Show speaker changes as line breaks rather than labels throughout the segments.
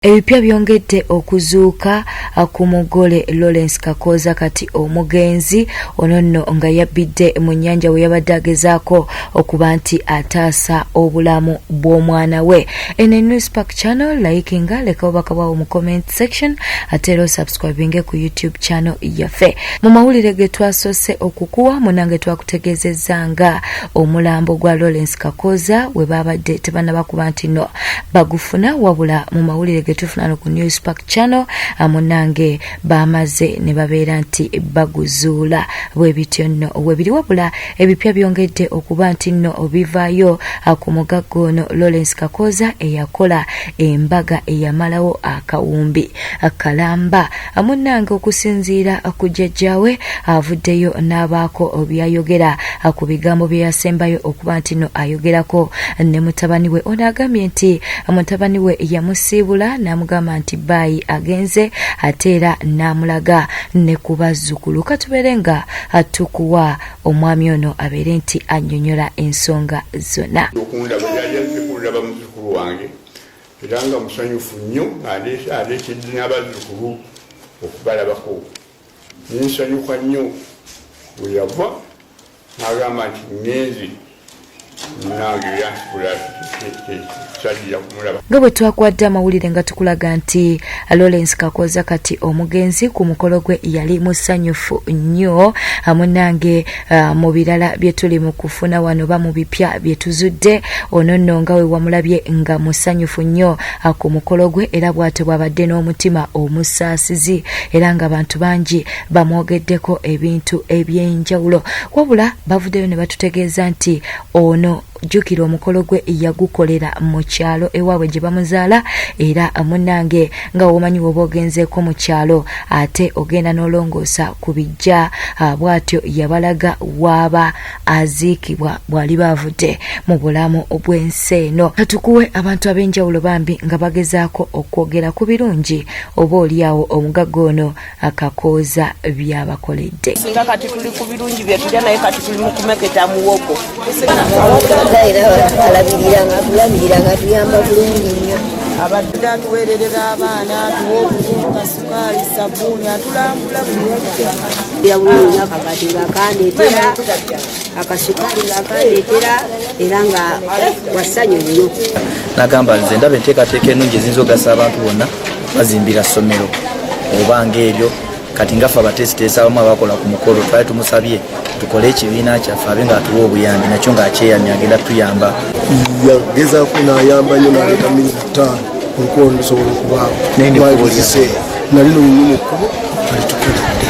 Ebipya byongedde okuzuuka ku mugole Lawrence Kakoza kati omugenzi ono nno nga yabbidde mu nnyanja we yabadde agezaako okuba nti ataasa obulamu bw'omwana we. Ene Newspark channel likinga leka obaka bwawo mu comment section ate era subscribinge ku YouTube channel yaffe. Mu mawulire ge twasoose okukuwa munange twakutegeezezza nga omulambo gwa Lawrence Kakoza we babadde tebannaba kuba nti no bagufuna wabula mu mawulire tufuna ku Newspark channel amunange bamaze ne babeera nti baguzuula bwe bityo nno we biri wabula ebipya byongedde okuba nti nno obivaayo ku mugagga ono Lawrence Kakoza eyakola embaga eyamalawo akawumbi akalamba amunange okusinziira ku jjajjaawe avuddeyo n'abaako byayogera ku bigambo bye yasembayo okuba nti nno ayogerako ne mutabani we ono agambye nti mutabani we yamusiibula namugamba nti baayi agenze ate era namulaga ne ku bazzukulu katubere nga atukuwa omwami ono abeere nti annyonnyola ensonga zonna.
Okulaba muzzukulu wange era nga musanyufu nnyo aleetedde n'abazzukulu okubalabako nensanyuka nnyo bwe yava n'agamba nti ngenzi nange yansibula
nga bwe twakwadde amawulire nga tukulaga nti Lawrence Kakoza kati omugenzi ku mukolo gwe yali musanyufu nnyo amunange mu birala bye tuli mu kufuna wano ba mu bipya bye tuzudde ono nno nga we wamulabye nga musanyufu nnyo ku mukolo gwe era bw'ate bw'abadde n'omutima omusaasizi era nga abantu bangi bamwogeddeko ebintu eby'enjawulo wabula bavuddeyo ne batutegeeza nti ono jjukira omukolo gwe yagukolera mu kyalo ewaabwe gye bamuzaala era munange nga womanyi woba ogenzeeko mu kyalo ate ogenda n'olongoosa ku bijja bw'atyo yabalaga waaba aziikibwa bw'ali baavudde mu bulamu bw'ensi eno. Katukuwe abantu ab'enjawulo bambi nga bagezaako okwogera ku birungi oba oliawo omugagga ono Kakoza byabakoledde.
Singa kati tuli ku birungi bye tulya naye kati tuli mu kumeketa muwogo.
Alabirira nga tuyamba bulungi nnyo.
Abadde atuweererera abaana atuwa obuwunga, sukaali, sabbuuni atulambula bulungi.
Yabulungi akakati ng'akandeetera akasukaali ng'akandeetera era nga wasanyu nnyo.
Nagamba nze ndaba enteekateeka ennungi eziyinza okugasa abantu bonna bazimbira ssomero oba ng'ebyo kati ngaffe abateesiteesa abamu abakola ku mukolo twali tumusabye tukole ekibiina kyaffe abe ng'atuwa obuyambi nakyo ng'akyeyamye agenda tuyamba.
Yagezaako n'ayamba nnyo n'aleeta $5,000 olukolo lusobola okubaawo nali n'olunyumu ekkubo alitukoledde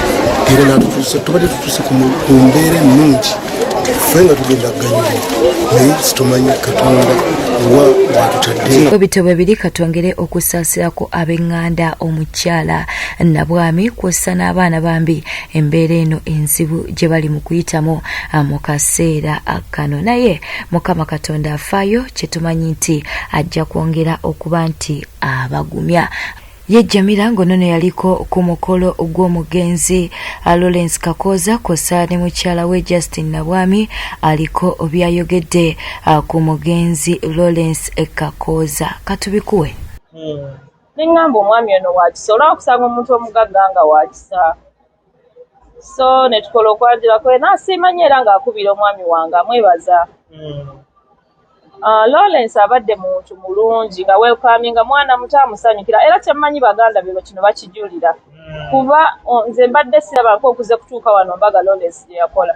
era n'atutuuse tubadde tutuuse ku mbeera ennungi ffe nga tugenda kuganyula naye situmanyi Katonda wa watutadde.
Ebitabo bibiri katwongere okusaasirako ab'eŋŋanda omukyala Nabwami kw'ossa n'abaana bambi embeera eno enzibu gye bali mu kuyitamu mu kaseera kano naye Mukama Katonda afaayo kye tumanyi nti ajja kwongera okuba nti abagumya. Ye Jamila ngonono yaliko ku mukolo gw'omugenzi Lawrence Kakoza kw'ossa ne mukyala we Justin Nabwami aliko byayogedde ku mugenzi Lawrence Kakoza katubikuwe.
Nengamba omwami ono wakisa olwakusanga omuntu omugagga nga wakisa so ne tukola okwanjirako naasiimanye era ng'akubira omwami wange amwebaza. Lawrence abadde muntu mulungi nga welcoming nga mwana muto amusanyukira era kyemmanyi baganda be kino bakijulira kuba nze mbadde sirabako okuze kutuuka wano mbaga Lawrence gye yakola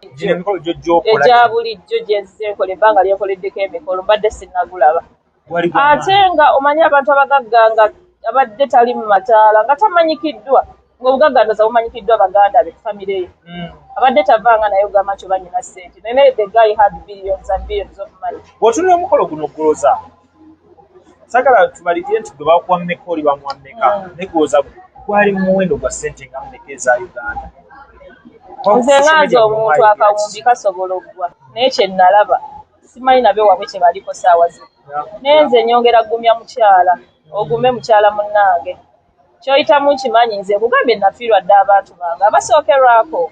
ejja bulijjo gye nzize nkola ebbanga lyekoleddeko emikolo mbadde sinnagulaba ate nga omanyi abantu abagagga nga abadde tali mu mataala nga tamanyikiddwa ng'obugagga ndoza bumanyikiddwa baganda be famire ye abadde tavanga naye ogamba nti oba nyina ssente naye the guy had billions and billions of money.
Bw'otunula omukolo guno goloza sagala tubalirire nti gwe bakuwa mmeka oli bamuwa mmeka naye gwoza gwali mu muwendo gwa ssente nga mmeka eza Uganda.
Nze nganze omuntu akawumbi kasobola okuggwa naye kye nalaba simanyi nabe wabwe kye baliko saawa zino naye nze nyongera gumya mukyala ogume mukyala munnange kyoyitamu nkimanyi nze nkugambye nafiirwa dde abantu bange abasookerwako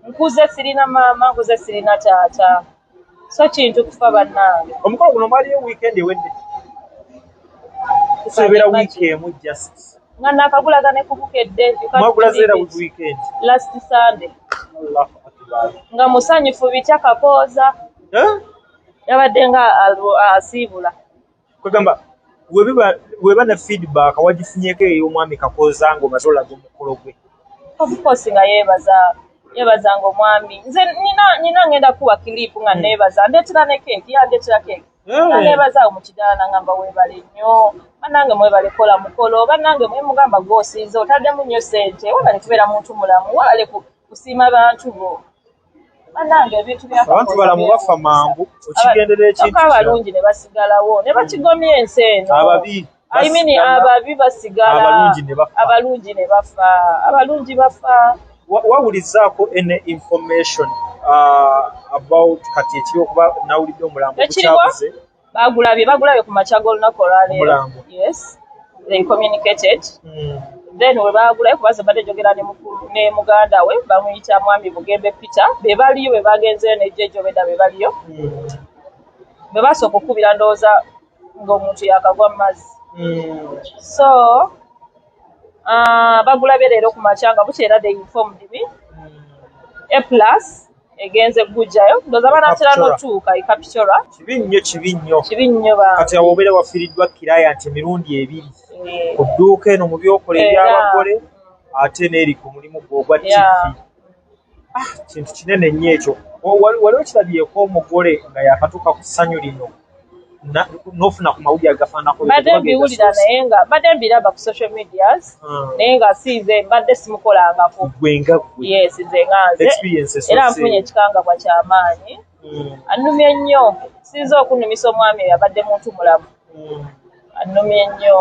nkuze sirina maama nkuze sirina taata so kintu kufa bannange.
Omukolo guno mwaliyo weekend ewedde sebera weekend just
nga nakagulagane kubukedde
magula zera weekend
last Sunday
Allah akbar
nga musanyufu bitya Kakooza yabadde nga asibula
kugamba weba na feedback wagifunyeko ey'omwami Kakooza ngo mazolaga omukolo gwe
of course nga yebaza ngo omwami nze nina ngenda kuwa clip nga nebaza ndetera ne cake yandetera cake nebaza omukidaala ngamba webale nnyo banange mwebale kola mukolo banange mwemugamba gwosiiza otaddemu nnyo sente wabale kubeera muntu mulamu wabale kusiima bantu bo banange ebintu
abantu balamu bafa mangu okigendera ekintu
abalungi ne basigalawo ne bakigomya ensi eno ababi basigala abalungi ne bafa abalungi bafa
wawulizaako ene information about kati ekiri okuba nawulidde omulambo kukyabuze
bagulabye ku makya g'olunaku olwaleero yes they communicated then we bagulayo kubaza badde jogera ne muganda we bamuyita mwami Bugembe Peter be baliyo be bagenze ne Jejo Beda be baliyo be basooka okukubira ndowooza ng'omuntu yakagwa mu mazzi so bagulabye leero ku makya nga bukyera they informed me A+ egenze gujjayo ndowooza banatera n'otuuka ekapitula kibi nnyo
kati awo obeera wafiiriddwa kiraya nti emirundi ebiri ku dduuka eno mu byokola eby'abagole ate n'eri ku mulimu gw'ogwa TV kintu kinene nnyo ekyo waliwo kirabyeko omugole nga yakatuuka ku ssanyu lino n'ofuna ku mawulire agafaanako
badde mbiwulira naye nga badde mbiraba ku social medias naye nga siize mbadde simukolangako yes nze nganze era nfunye ekikangabwa ky'amaanyi annumye nnyo sinza okunnumisa omwami oyo abadde muntu mulamu annumye nnyo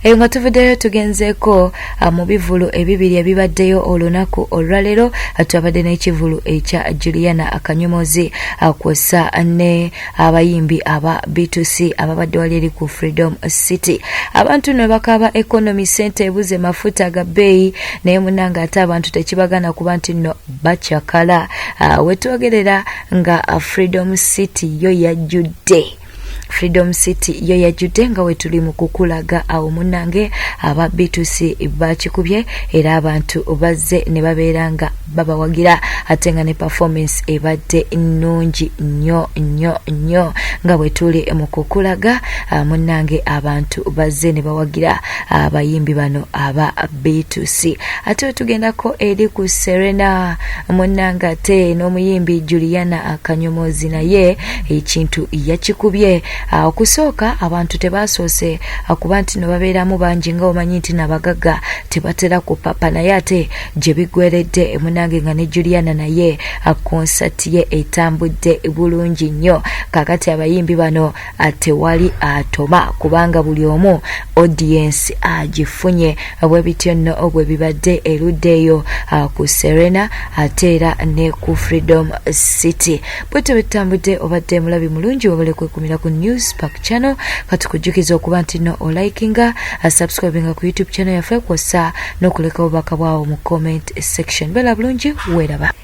eyo nga tuvuddeyo tugenzeeko mu bivulu ebibiri ebibaddeyo olunaku olwaleero twabadde n'ekivulu ekya Juliana Akanyomozi kwossa ne abayimbi aba B2C ababadde wali eri ku Freedom City abantu ne bakaba economy sente ebuze mafuta ga bbeeyi naye munanga ate abantu tekibagana kuba nti nno bakyakala wetwogerera nga Freedom City yo yajjudde Freedom City yo yajjudde nga wetuli mu kukulaga awo munnange aba B2C bakikubye era abantu bazze ne babeera nga babawagira ate nga ne performance ebadde nnungi nnyo nga wetuli mu kukulaga munnange abantu bazze ne bawagira abayimbi bano aba B2C ate tugendako eri ku Serena munnange ate n'omuyimbi Juliana Akanyomozi naye ekintu yakikubye okusooka abantu tebasoose kuba nti no babeeramu bangi nga omanyi nti nabagagga tebatera kupapa naye ate gye bigweredde munange nga ne Juliana naye konsati ye etambudde bulungi nnyo kakati abayimbi bano tewali atoma kubanga buli omu audience agifunye bwe bityo nno bwe bibadde erudde eyo ku Serena ate era ne ku Freedom City bwetyo betambudde obadde mulabi mulungi wabale kwekumira ku newssparkug channel katukujjukiza okuba nti no olikinga subscribinga ku YouTube channel yaffe kwossa n'okuleka obubaka bwawo mu comment section bela bulungi weeraba